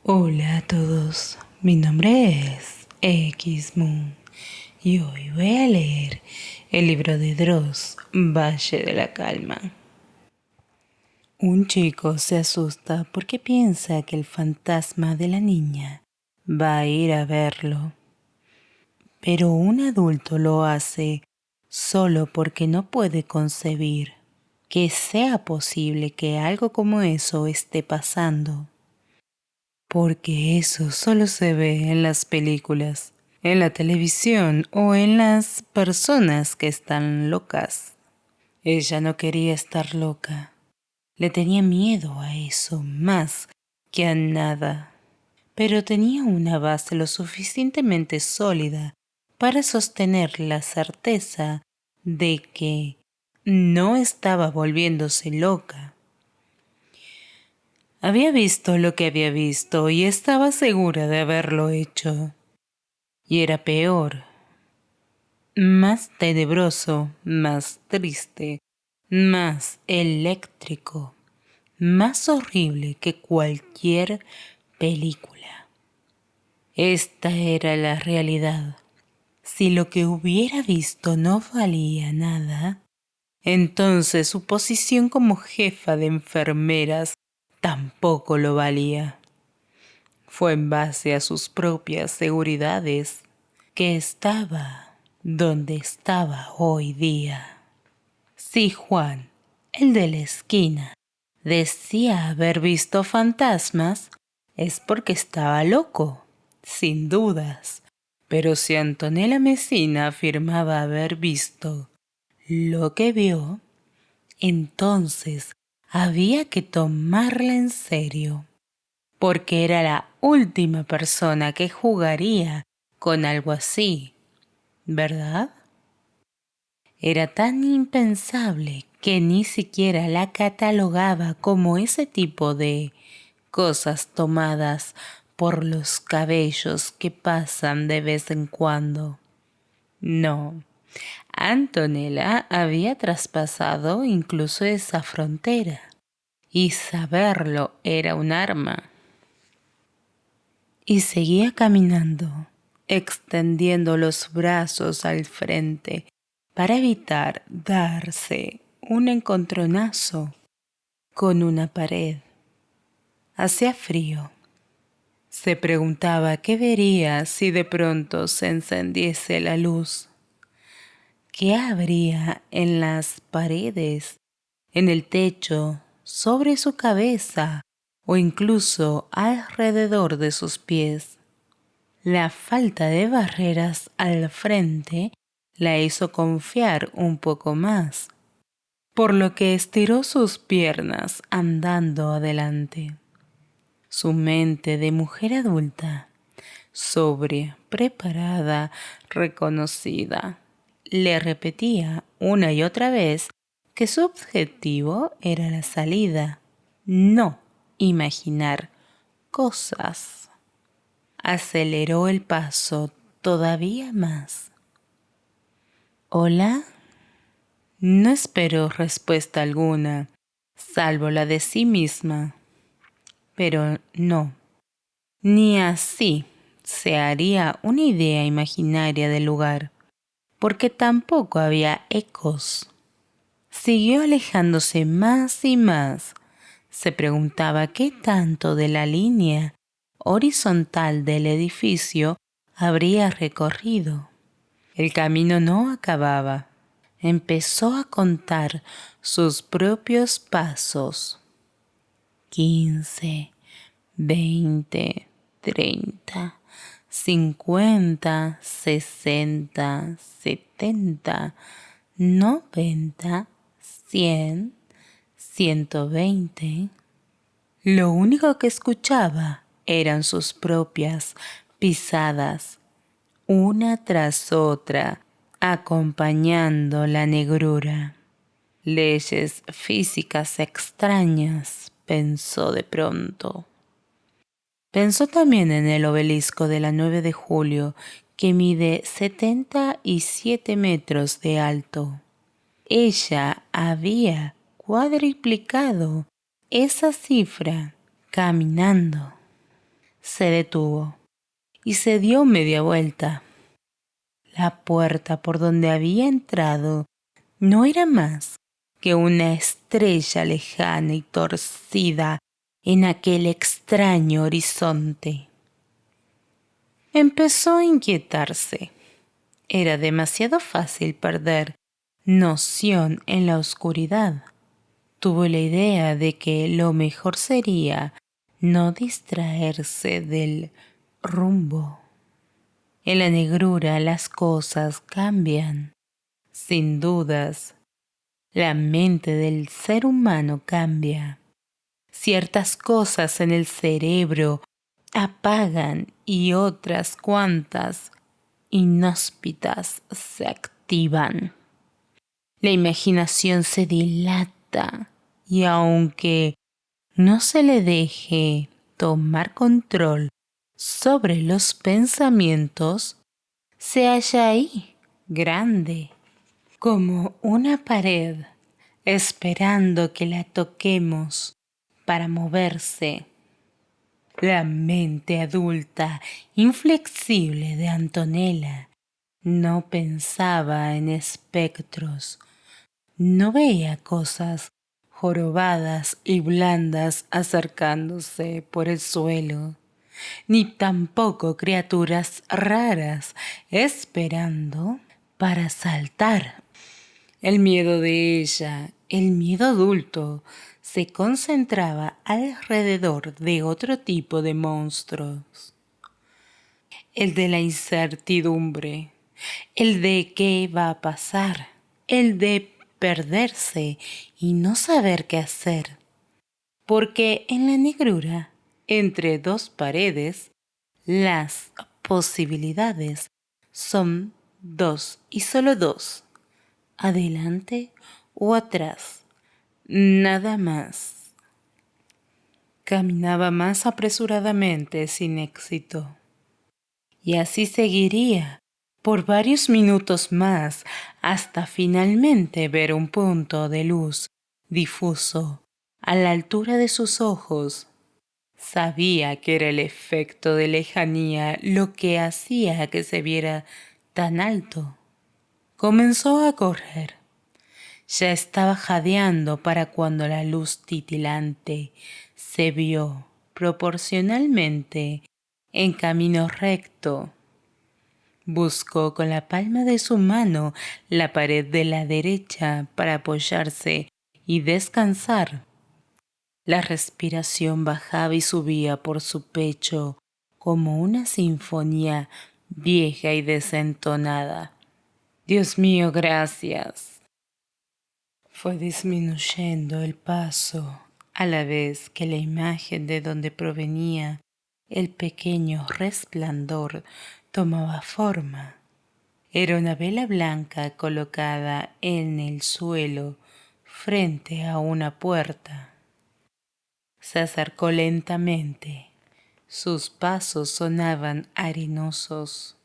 Hola a todos, mi nombre es X-Moon y hoy voy a leer el libro de Dross, Valle de la Calma. Un chico se asusta porque piensa que el fantasma de la niña va a ir a verlo, pero un adulto lo hace solo porque no puede concebir que sea posible que algo como eso esté pasando. Porque eso solo se ve en las películas, en la televisión o en las personas que están locas. Ella no quería estar loca. Le tenía miedo a eso más que a nada. Pero tenía una base lo suficientemente sólida para sostener la certeza de que no estaba volviéndose loca. Había visto lo que había visto y estaba segura de haberlo hecho. Y era peor, más tenebroso, más triste, más eléctrico, más horrible que cualquier película. Esta era la realidad. Si lo que hubiera visto no valía nada, entonces su posición como jefa de enfermeras tampoco lo valía. Fue en base a sus propias seguridades que estaba donde estaba hoy día. Si Juan, el de la esquina, decía haber visto fantasmas, es porque estaba loco, sin dudas. Pero si Antonella Messina afirmaba haber visto lo que vio, entonces había que tomarla en serio, porque era la última persona que jugaría con algo así, ¿verdad? Era tan impensable que ni siquiera la catalogaba como ese tipo de cosas tomadas por los cabellos que pasan de vez en cuando. No, Antonella había traspasado incluso esa frontera, y saberlo era un arma. Y seguía caminando, extendiendo los brazos al frente para evitar darse un encontronazo con una pared. Hacía frío. Se preguntaba qué vería si de pronto se encendiese la luz. ¿Qué habría en las paredes, en el techo, sobre su cabeza o incluso alrededor de sus pies? La falta de barreras al frente la hizo confiar un poco más, por lo que estiró sus piernas andando adelante. Su mente de mujer adulta, sobria, preparada, reconocida, le repetía una y otra vez que su objetivo era la salida, no imaginar cosas. Aceleró el paso todavía más. ¿Hola? No esperó respuesta alguna, salvo la de sí misma. Pero no, ni así se haría una idea imaginaria del lugar, porque tampoco había ecos. Siguió alejándose más y más. Se preguntaba qué tanto de la línea horizontal del edificio habría recorrido. El camino no acababa. Empezó a contar sus propios pasos. 15, 20, 30, 50, 60, 70, 90, 100, 120. Lo único que escuchaba eran sus propias pisadas, una tras otra, acompañando la negrura. Leyes físicas extrañas, pensó de pronto. Pensó también en el obelisco de la 9 de julio, que mide 77 metros de alto. Ella había cuadriplicado esa cifra caminando. Se detuvo y se dio media vuelta. La puerta por donde había entrado no era más que una estrella lejana y torcida en aquel extraño horizonte. Empezó a inquietarse. Era demasiado fácil perder noción en la oscuridad. Tuvo la idea de que lo mejor sería no distraerse del rumbo. En la negrura las cosas cambian. Sin dudas, la mente del ser humano cambia. Ciertas cosas en el cerebro apagan y otras cuantas inhóspitas se activan. La imaginación se dilata y aunque no se le deje tomar control sobre los pensamientos, se halla ahí, grande, como una pared, esperando que la toquemos para moverse. La mente adulta, inflexible de Antonella, no pensaba en espectros, no veía cosas jorobadas y blandas acercándose por el suelo, ni tampoco criaturas raras esperando para saltar. El miedo de ella, el miedo adulto, se concentraba alrededor de otro tipo de monstruos. El de la incertidumbre, el de qué va a pasar, el de perderse y no saber qué hacer. Porque en la negrura, entre dos paredes, las posibilidades son dos y solo dos, adelante o atrás, nada más. Caminaba más apresuradamente sin éxito. Y así seguiría por varios minutos más hasta finalmente ver un punto de luz difuso a la altura de sus ojos. Sabía que era el efecto de lejanía lo que hacía que se viera tan alto. Comenzó a correr. Ya estaba jadeando para cuando la luz titilante se vio proporcionalmente en camino recto. Buscó con la palma de su mano la pared de la derecha para apoyarse y descansar. La respiración bajaba y subía por su pecho como una sinfonía vieja y desentonada. Dios mío, gracias. Fue disminuyendo el paso a la vez que la imagen de donde provenía el pequeño resplandor tomaba forma. Era una vela blanca colocada en el suelo frente a una puerta. Se acercó lentamente. Sus pasos sonaban arenosos.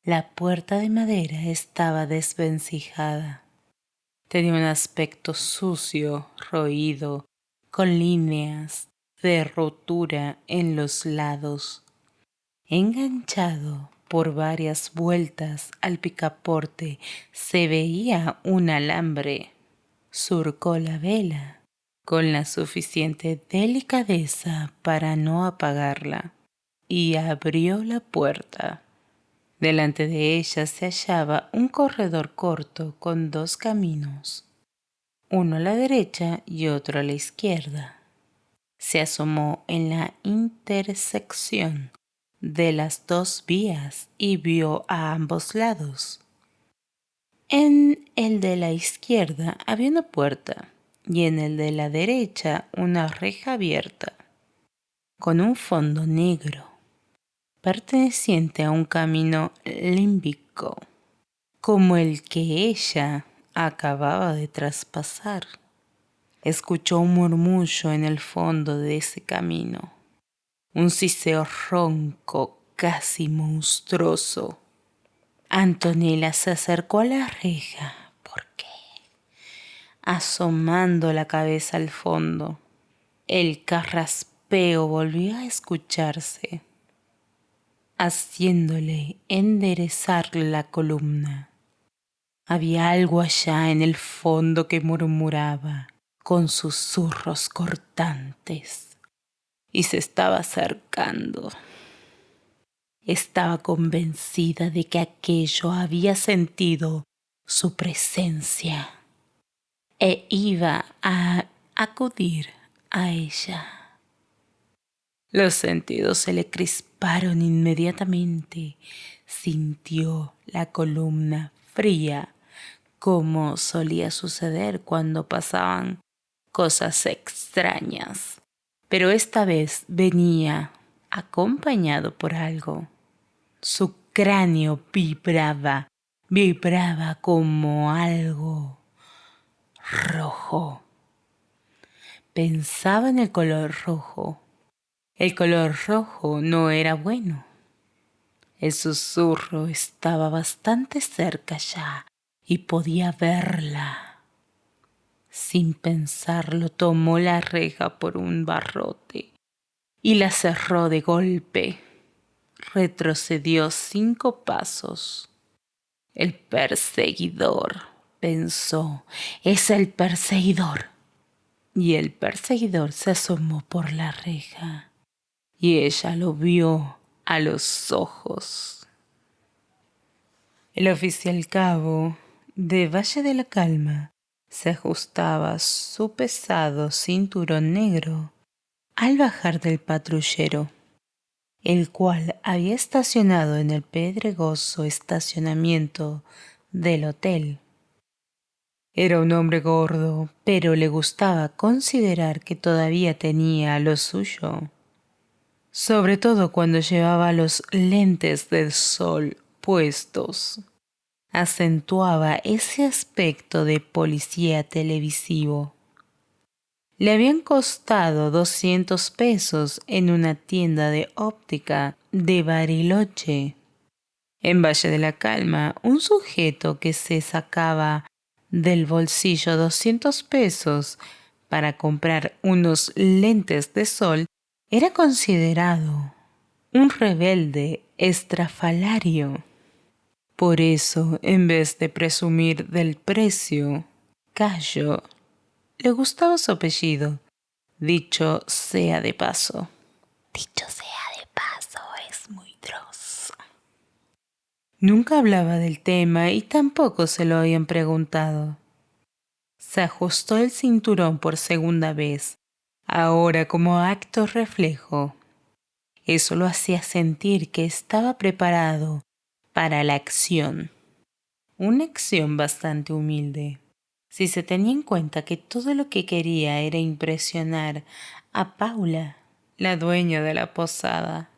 La puerta de madera estaba desvencijada. Tenía un aspecto sucio, roído, con líneas de rotura en los lados. Enganchado por varias vueltas al picaporte se veía un alambre. Surcó la vela con la suficiente delicadeza para no apagarla y abrió la puerta. Delante de ella se hallaba un corredor corto con dos caminos, uno a la derecha y otro a la izquierda. Se asomó en la intersección de las dos vías y vio a ambos lados. En el de la izquierda había una puerta y en el de la derecha una reja abierta, con un fondo negro, perteneciente a un camino límbico, como el que ella acababa de traspasar. Escuchó un murmullo en el fondo de ese camino, un siseo ronco casi monstruoso. Antonella se acercó a la reja. ¿Por qué? Asomando la cabeza al fondo. El carraspeo golpeo volvió a escucharse, haciéndole enderezar la columna. Había algo allá en el fondo que murmuraba con susurros cortantes y se estaba acercando. Estaba convencida de que aquello había sentido su presencia e iba a acudir a ella. Los sentidos se le crisparon inmediatamente. Sintió la columna fría, como solía suceder cuando pasaban cosas extrañas. Pero esta vez venía acompañado por algo. Su cráneo vibraba como algo rojo. Pensaba en el color rojo. El color rojo no era bueno. El susurro estaba bastante cerca ya y podía verla. Sin pensarlo, tomó la reja por un barrote y la cerró de golpe. Retrocedió 5 pasos. El perseguidor, pensó, es el perseguidor. Y el perseguidor se asomó por la reja y ella lo vio a los ojos. El oficial cabo de Valle de la Calma se ajustaba su pesado cinturón negro al bajar del patrullero, el cual había estacionado en el pedregoso estacionamiento del hotel. Era un hombre gordo, pero le gustaba considerar que todavía tenía lo suyo, sobre todo cuando llevaba los lentes del sol puestos. Acentuaba ese aspecto de policía televisivo. Le habían costado 200 pesos en una tienda de óptica de Bariloche. En Valle de la Calma, un sujeto que se sacaba del bolsillo 200 pesos para comprar unos lentes de sol era considerado un rebelde estrafalario. Por eso, en vez de presumir del precio, Cayo le gustaba su apellido. Dicho sea de paso. Dicho sea de paso, es muy droso. Nunca hablaba del tema y tampoco se lo habían preguntado. Se ajustó el cinturón por segunda vez, ahora como acto reflejo. Eso lo hacía sentir que estaba preparado para la acción. Una acción bastante humilde, si se tenía en cuenta que todo lo que quería era impresionar a Paula, la dueña de la posada.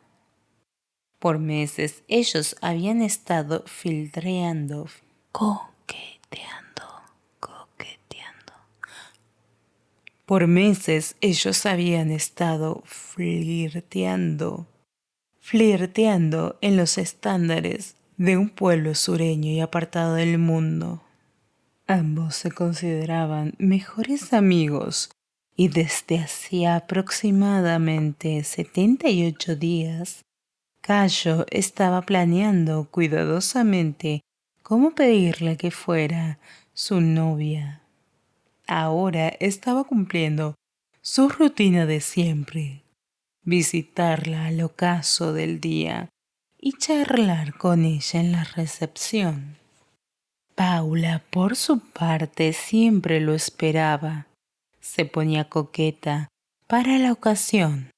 Por meses ellos habían estado coqueteando. Por meses ellos habían estado flirteando en los estándares de un pueblo sureño y apartado del mundo. Ambos se consideraban mejores amigos y desde hacía aproximadamente 78 días, Cayo estaba planeando cuidadosamente cómo pedirle que fuera su novia. Ahora estaba cumpliendo su rutina de siempre, visitarla al ocaso del día y charlar con ella en la recepción. Paula, por su parte, siempre lo esperaba. Se ponía coqueta para la ocasión.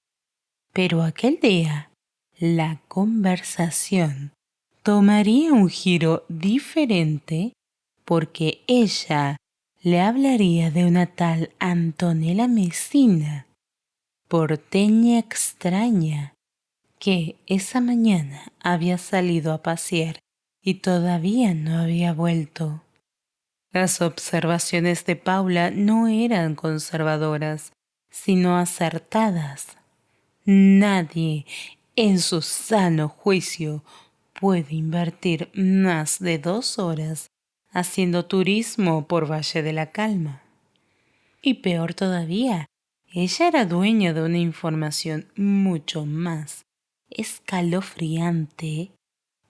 Pero aquel día, la conversación tomaría un giro diferente porque ella le hablaría de una tal Antonella Messina, porteña extraña, que esa mañana había salido a pasear y todavía no había vuelto. Las observaciones de Paula no eran conservadoras, sino acertadas. Nadie en su sano juicio puede invertir más de 2 horas haciendo turismo por Valle de la Calma. Y peor todavía, Ella era dueña de una información mucho más escalofriante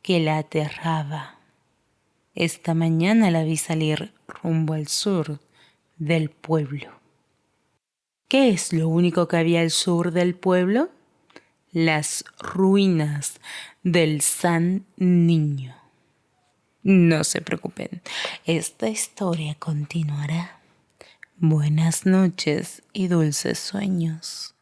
que la aterraba. Esta mañana la vi salir rumbo al sur del pueblo. ¿Qué es lo único que había al sur del pueblo? Las ruinas del San Niño. No se preocupen, esta historia continuará. Buenas noches y dulces sueños.